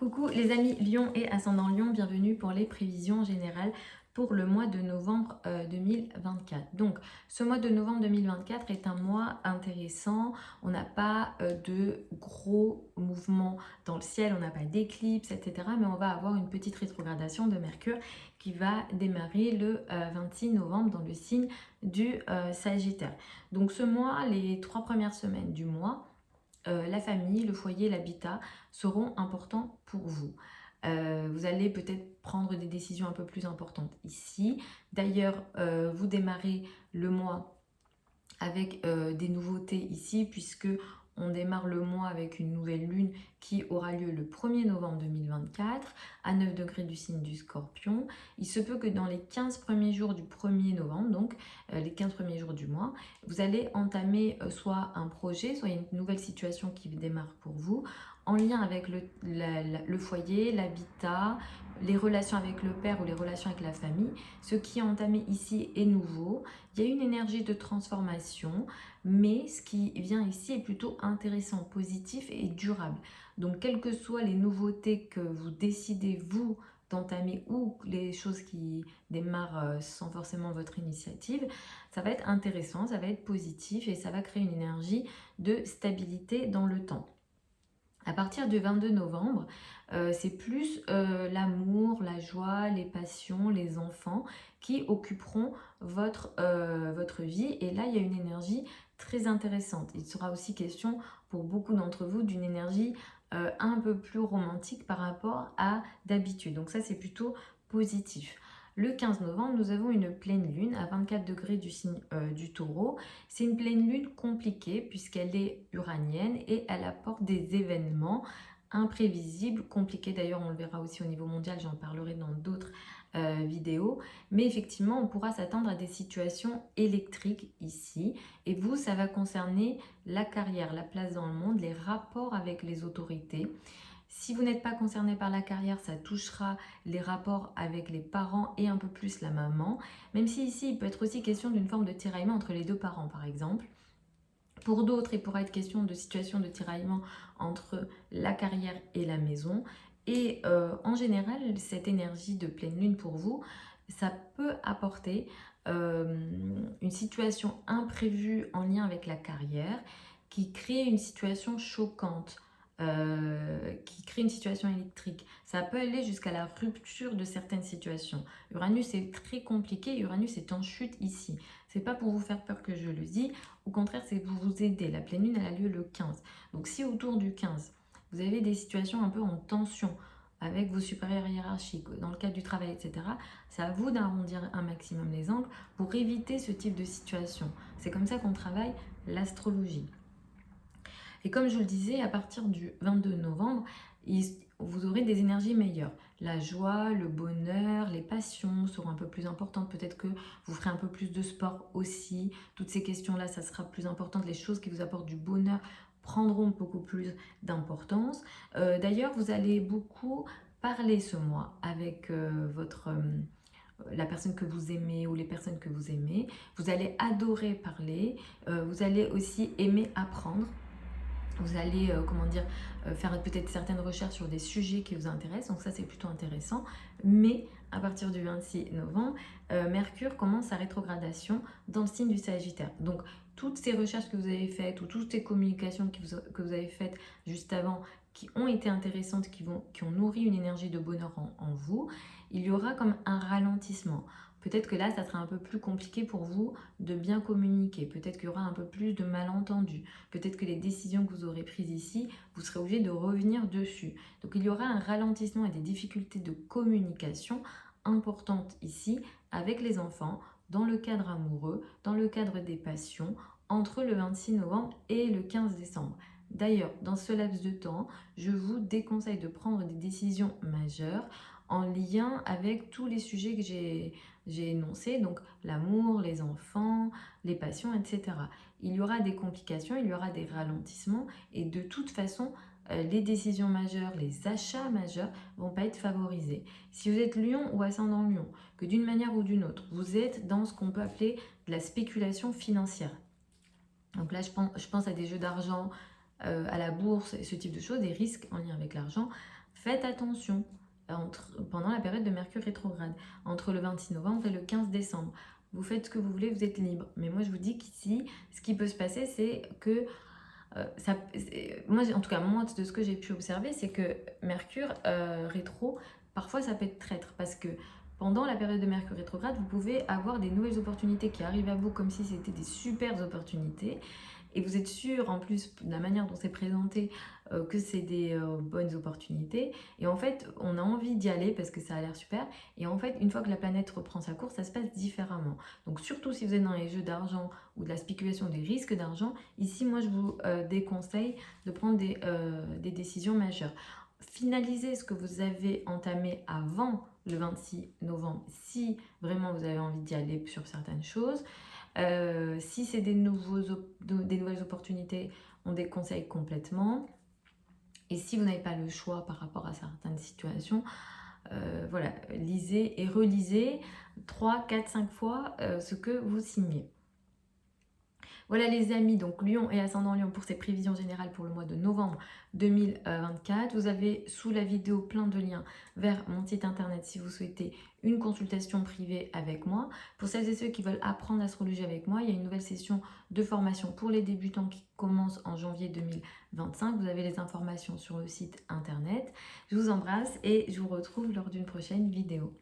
Coucou les amis Lion et ascendant Lion, bienvenue pour les prévisions générales pour le mois de novembre 2024. Donc ce mois de novembre 2024 est un mois intéressant, on n'a pas de gros mouvements dans le ciel, on n'a pas d'éclipse, etc. Mais on va avoir une petite rétrogradation de Mercure qui va démarrer le 26 novembre dans le signe du Sagittaire. Donc ce mois, les 3 premières semaines du mois, la famille, le foyer, l'habitat seront importants pour vous. Vous allez peut-être prendre des décisions un peu plus importantes ici. D'ailleurs, vous démarrez le mois avec des nouveautés ici, puisque on démarre le mois avec une nouvelle lune qui aura lieu le 1er novembre 2024 à 9 degrés du signe du Scorpion. Il se peut que dans les 15 premiers jours du 1er novembre, donc les 15 premiers jours du mois, vous allez entamer soit un projet, soit une nouvelle situation qui démarre pour vous, en lien avec le foyer, l'habitat, les relations avec le père ou les relations avec la famille. Ce qui est entamé ici est nouveau. Il y a une énergie de transformation, mais ce qui vient ici est plutôt intéressant, positif et durable. Donc, quelles que soient les nouveautés que vous décidez, vous, d'entamer ou les choses qui démarrent sans forcément votre initiative, ça va être intéressant, ça va être positif et ça va créer une énergie de stabilité dans le temps. À partir du 22 novembre, c'est plus l'amour, la joie, les passions, les enfants qui occuperont votre vie. Et là, il y a une énergie très intéressante. Il sera aussi question pour beaucoup d'entre vous d'une énergie un peu plus romantique par rapport à d'habitude. Donc ça, c'est plutôt positif. Le 15 novembre, nous avons une pleine lune à 24 degrés du signe du Taureau. C'est une pleine lune compliquée puisqu'elle est uranienne et elle apporte des événements imprévisibles, compliqués. D'ailleurs, on le verra aussi au niveau mondial, j'en parlerai dans d'autres vidéos. Mais effectivement, on pourra s'attendre à des situations électriques ici. Et vous, ça va concerner la carrière, la place dans le monde, les rapports avec les autorités. Si vous n'êtes pas concerné par la carrière, ça touchera les rapports avec les parents et un peu plus la maman. Même si ici, il peut être aussi question d'une forme de tiraillement entre les deux parents, par exemple. Pour d'autres, il pourra être question de situation de tiraillement entre la carrière et la maison. Et en général, cette énergie de pleine lune pour vous, ça peut apporter une situation imprévue en lien avec la carrière qui crée une situation choquante. Qui crée une situation électrique. Ça peut aller jusqu'à la rupture de certaines situations. Uranus est très compliqué, Uranus est en chute ici. C'est pas pour vous faire peur que je le dis, au contraire, c'est pour vous aider. La pleine lune, elle a lieu le 15. Donc si autour du 15, vous avez des situations un peu en tension avec vos supérieurs hiérarchiques, dans le cadre du travail, etc., c'est à vous d'arrondir un maximum les angles pour éviter ce type de situation. C'est comme ça qu'on travaille l'astrologie. Et comme je le disais, à partir du 22 novembre, vous aurez des énergies meilleures. La joie, le bonheur, les passions seront un peu plus importantes. Peut-être que vous ferez un peu plus de sport aussi. Toutes ces questions-là, ça sera plus important. Les choses qui vous apportent du bonheur prendront beaucoup plus d'importance. D'ailleurs, vous allez beaucoup parler ce mois avec la personne que vous aimez ou les personnes que vous aimez. Vous allez adorer parler. Vous allez aussi aimer apprendre. Vous allez, faire peut-être certaines recherches sur des sujets qui vous intéressent, donc ça c'est plutôt intéressant. Mais à partir du 26 novembre, Mercure commence sa rétrogradation dans le signe du Sagittaire. Donc toutes ces recherches que vous avez faites ou toutes ces communications que vous avez faites juste avant, qui ont été intéressantes, qui ont nourri une énergie de bonheur en vous, il y aura comme un ralentissement. Peut-être que là, ça sera un peu plus compliqué pour vous de bien communiquer. Peut-être qu'il y aura un peu plus de malentendus. Peut-être que les décisions que vous aurez prises ici, vous serez obligé de revenir dessus. Donc il y aura un ralentissement et des difficultés de communication importantes ici avec les enfants, dans le cadre amoureux, dans le cadre des passions, entre le 26 novembre et le 15 décembre. D'ailleurs, dans ce laps de temps, je vous déconseille de prendre des décisions majeures en lien avec tous les sujets que j'ai énoncés, donc l'amour, les enfants, les passions, etc. Il y aura des complications, il y aura des ralentissements et de toute façon, les décisions majeures, les achats majeurs vont pas être favorisés. Si vous êtes lion ou ascendant lion, que d'une manière ou d'une autre, vous êtes dans ce qu'on peut appeler de la spéculation financière. Donc là, je pense à des jeux d'argent, à la bourse et ce type de choses, des risques en lien avec l'argent. faites attention pendant la période de Mercure rétrograde, entre le 26 novembre et le 15 décembre. Vous faites ce que vous voulez, vous êtes libre. Mais moi, je vous dis qu'ici, ce qui peut se passer, c'est que moi, en tout cas, moi, de ce que j'ai pu observer, c'est que Mercure rétro, parfois, ça peut être traître parce que pendant la période de Mercure rétrograde, vous pouvez avoir des nouvelles opportunités qui arrivent à vous comme si c'était des super opportunités. Et vous êtes sûr, en plus, de la manière dont c'est présenté, que c'est des bonnes opportunités. Et en fait, on a envie d'y aller parce que ça a l'air super. Et en fait, une fois que la planète reprend sa course, ça se passe différemment. Donc, surtout si vous êtes dans les jeux d'argent ou de la spéculation, des risques d'argent, ici, moi, je vous déconseille de prendre des décisions majeures. Finalisez ce que vous avez entamé avant le 26 novembre, si vraiment vous avez envie d'y aller sur certaines choses. Si c'est des nouvelles opportunités, on déconseille complètement. Et si vous n'avez pas le choix par rapport à certaines situations, voilà, lisez et relisez 3, 4, 5 fois ce que vous signez. Voilà les amis, donc Lion et ascendant Lion pour ces prévisions générales pour le mois de novembre 2024. Vous avez sous la vidéo plein de liens vers mon site internet si vous souhaitez une consultation privée avec moi. Pour celles et ceux qui veulent apprendre l'astrologie avec moi, il y a une nouvelle session de formation pour les débutants qui commence en janvier 2025. Vous avez les informations sur le site internet. Je vous embrasse et je vous retrouve lors d'une prochaine vidéo.